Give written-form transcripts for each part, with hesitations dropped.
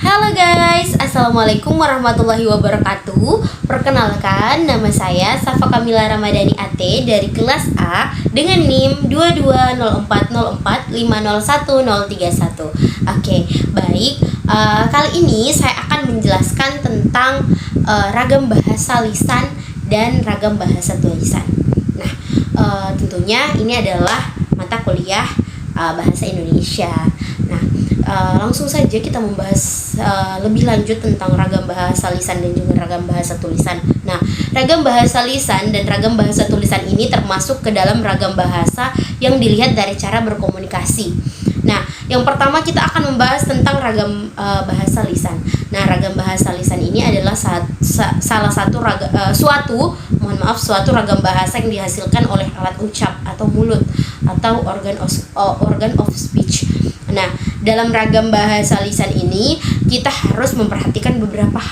Halo guys, Assalamualaikum warahmatullahi wabarakatuh. Perkenalkan, nama saya Safa Kamila Ramadhani AT dari kelas A dengan NIM 22040450131. Oke, baik. Kali ini saya akan menjelaskan tentang ragam bahasa lisan dan ragam bahasa tulisan. Nah, tentunya ini adalah mata kuliah bahasa Indonesia. Nah, langsung saja kita membahas lebih lanjut tentang ragam bahasa lisan dan juga ragam bahasa tulisan. Nah, ragam bahasa lisan dan ragam bahasa tulisan ini termasuk ke dalam ragam bahasa yang dilihat dari cara berkomunikasi. Nah, yang pertama kita akan membahas tentang ragam bahasa lisan. Nah, ragam bahasa lisan ini adalah salah satu suatu ragam bahasa yang dihasilkan oleh alat ucap atau mulut atau organ of speech. Nah, dalam ragam bahasa lisan ini kita harus memperhatikan beberapa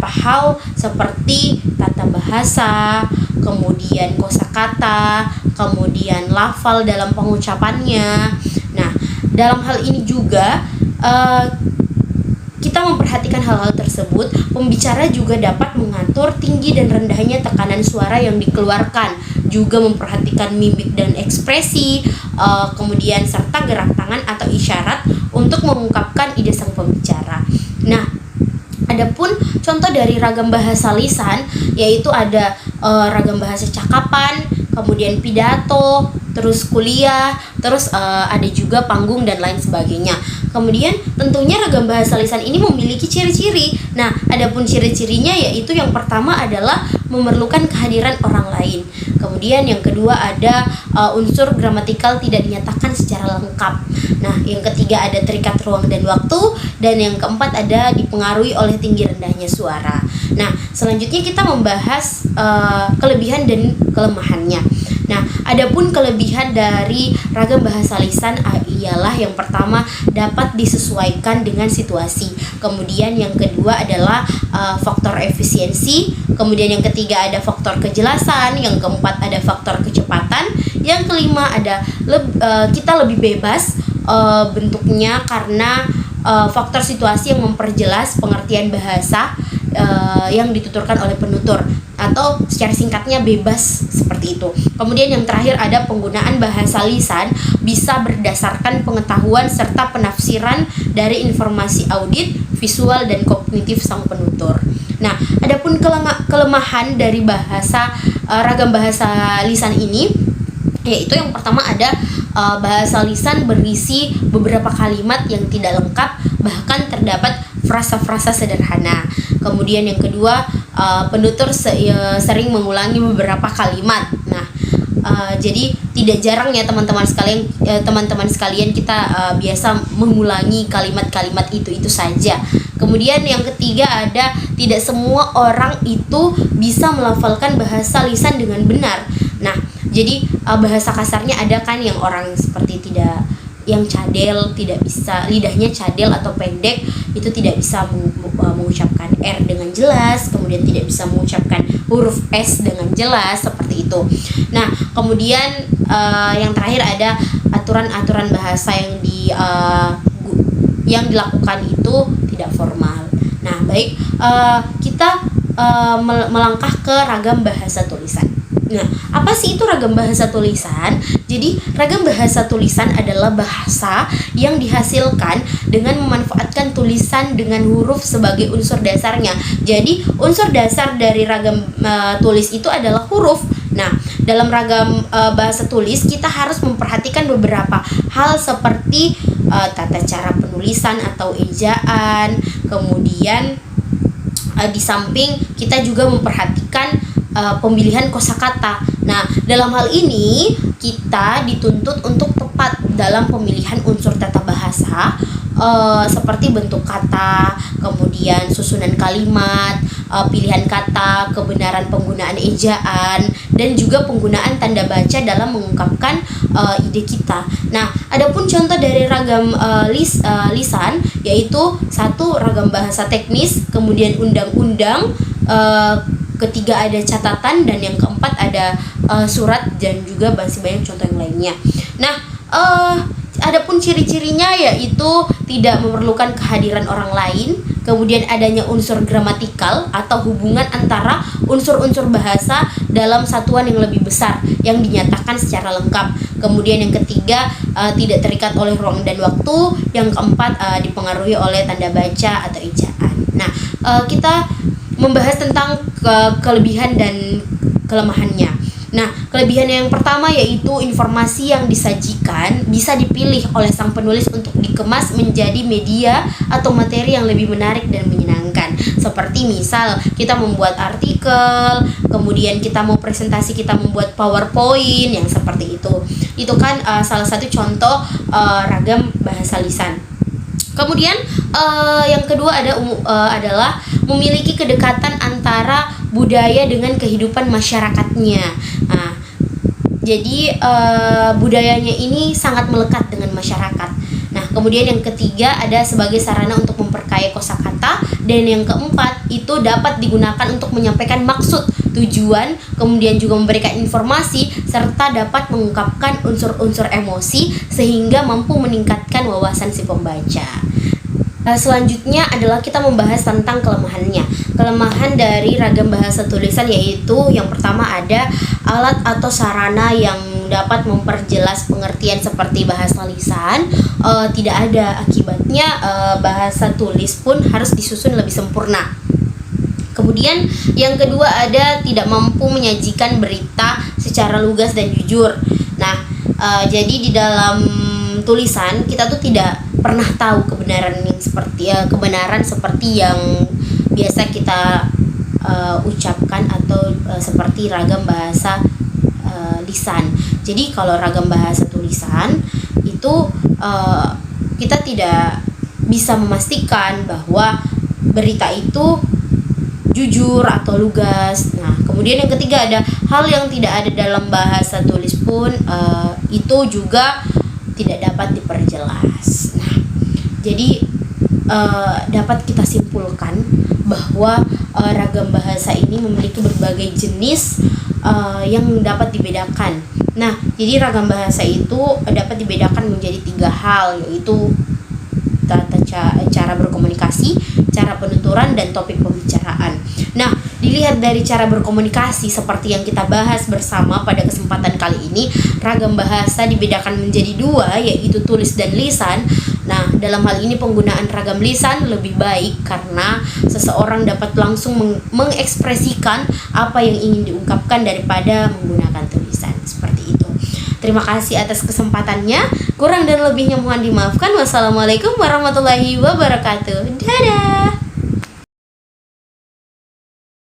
hal seperti tata bahasa, kemudian kosakata, kemudian lafal dalam pengucapannya. Nah, dalam hal ini juga kita memperhatikan hal-hal tersebut. Pembicara juga dapat mengatur tinggi dan rendahnya tekanan suara yang dikeluarkan, juga memperhatikan mimik dan ekspresi, kemudian serta gerak tangan atau isyarat untuk mengungkapkan ide sang pembicara. Nah, adapun contoh dari ragam bahasa lisan yaitu ada ragam bahasa cakapan, kemudian pidato, terus kuliah, terus ada juga panggung dan lain sebagainya. Kemudian tentunya ragam bahasa lisan ini memiliki ciri-ciri. Nah, adapun ciri-cirinya yaitu yang pertama adalah memerlukan kehadiran orang lain. Kemudian yang kedua ada unsur gramatikal tidak dinyatakan secara lengkap. Nah, yang ketiga ada terikat ruang dan waktu, dan yang keempat ada dipengaruhi oleh tinggi rendahnya suara. Nah, selanjutnya kita membahas kelebihan dan kelemahannya. Nah, adapun kelebihan dari ragam bahasa lisan ialah yang pertama dapat disesuaikan dengan situasi. Kemudian yang kedua adalah faktor efisiensi. Kemudian yang ketiga ada faktor kejelasan. Yang keempat ada faktor kecepatan. Yang kelima ada kita lebih bebas bentuknya karena faktor situasi yang memperjelas pengertian bahasa yang dituturkan oleh penutur, atau secara singkatnya bebas seperti itu. Kemudian yang terakhir ada penggunaan bahasa lisan bisa berdasarkan pengetahuan serta penafsiran dari informasi audit, visual, dan kognitif sang penutur. Nah, adapun kelemahan dari ragam bahasa lisan ini yaitu yang pertama ada bahasa lisan berisi beberapa kalimat yang tidak lengkap, bahkan terdapat frasa-frasa sederhana. Kemudian yang kedua, penutur sering mengulangi beberapa kalimat. Nah, jadi tidak jarang ya teman-teman sekalian kita biasa mengulangi kalimat-kalimat itu saja. Kemudian yang ketiga ada tidak semua orang itu bisa melafalkan bahasa lisan dengan benar. Nah, jadi bahasa kasarnya ada kan yang orang seperti yang cadel, tidak bisa, lidahnya cadel atau pendek, itu tidak bisa mengucapkan R dengan jelas, kemudian tidak bisa mengucapkan huruf S dengan jelas, seperti itu. Nah, kemudian yang terakhir ada aturan-aturan bahasa yang dilakukan itu tidak formal. Nah, baik, kita melangkah ke ragam bahasa tulisan. Nah, apa sih itu ragam bahasa tulisan? Jadi, ragam bahasa tulisan adalah bahasa yang dihasilkan dengan memanfaatkan tulisan dengan huruf sebagai unsur dasarnya. Jadi, unsur dasar dari ragam tulis itu adalah huruf. Nah, dalam ragam bahasa tulis kita harus memperhatikan beberapa hal seperti tata cara penulisan atau ejaan. Kemudian di samping kita juga memperhatikan pemilihan kosakata. Nah, dalam hal ini kita dituntut untuk tepat dalam pemilihan unsur tata bahasa, seperti bentuk kata, kemudian susunan kalimat, pilihan kata, kebenaran penggunaan ejaan, dan juga penggunaan tanda baca dalam mengungkapkan ide kita. Nah, adapun contoh dari ragam lisan yaitu satu ragam bahasa teknis, kemudian undang-undang, ketiga ada catatan, dan yang keempat ada surat, dan juga masih banyak contoh yang lainnya. Nah, adapun ciri-cirinya yaitu tidak memerlukan kehadiran orang lain, kemudian adanya unsur gramatikal atau hubungan antara unsur-unsur bahasa dalam satuan yang lebih besar yang dinyatakan secara lengkap. Kemudian yang ketiga, tidak terikat oleh ruang dan waktu. Yang keempat, dipengaruhi oleh tanda baca atau ejaan. Nah, kita membahas tentang kelebihan dan kelemahannya. Nah, kelebihan yang pertama yaitu informasi yang disajikan bisa dipilih oleh sang penulis untuk dikemas menjadi media atau materi yang lebih menarik dan menyenangkan. Seperti misal kita membuat artikel, kemudian kita mau presentasi, kita membuat PowerPoint yang seperti itu. Itu kan salah satu contoh ragam bahasa lisan. Kemudian yang kedua adalah memiliki kedekatan antara budaya dengan kehidupan masyarakatnya. Nah, jadi budayanya ini sangat melekat dengan masyarakat. Nah, kemudian yang ketiga ada sebagai sarana untuk memperkaya kosakata, dan yang keempat itu dapat digunakan untuk menyampaikan maksud, tujuan, kemudian juga memberikan informasi serta dapat mengungkapkan unsur-unsur emosi sehingga mampu meningkatkan wawasan si pembaca. Selanjutnya adalah kita membahas tentang kelemahannya. Kelemahan dari ragam bahasa tulisan yaitu yang pertama ada alat atau sarana yang dapat memperjelas pengertian seperti bahasa lisan tidak ada. Akibatnya bahasa tulis pun harus disusun lebih sempurna. Kemudian yang kedua ada tidak mampu menyajikan berita secara lugas dan jujur. Nah, jadi di dalam tulisan kita tuh tidak pernah tahu kebenaran seperti yang biasa kita ucapkan atau seperti ragam bahasa lisan. Jadi kalau ragam bahasa tulisan itu kita tidak bisa memastikan bahwa berita itu jujur atau lugas. Nah, kemudian yang ketiga ada hal yang tidak ada dalam bahasa tulis pun itu juga tidak dapat diperjelas. Nah, jadi dapat kita simpulkan bahwa ragam bahasa ini memiliki berbagai jenis yang dapat dibedakan. Nah, jadi ragam bahasa itu dapat dibedakan menjadi 3 hal, yaitu cara berkomunikasi, cara penuturan, dan topik pembicaraan. Nah, dilihat dari cara berkomunikasi seperti yang kita bahas bersama pada kesempatan kali ini, ragam bahasa dibedakan menjadi 2, yaitu tulis dan lisan. Nah, dalam hal ini penggunaan ragam lisan lebih baik karena seseorang dapat langsung mengekspresikan apa yang ingin diungkapkan daripada menggunakan tulisan. Seperti itu. Terima kasih atas kesempatannya. Kurang dan lebihnya mohon dimaafkan. Wassalamualaikum warahmatullahi wabarakatuh. Dadah.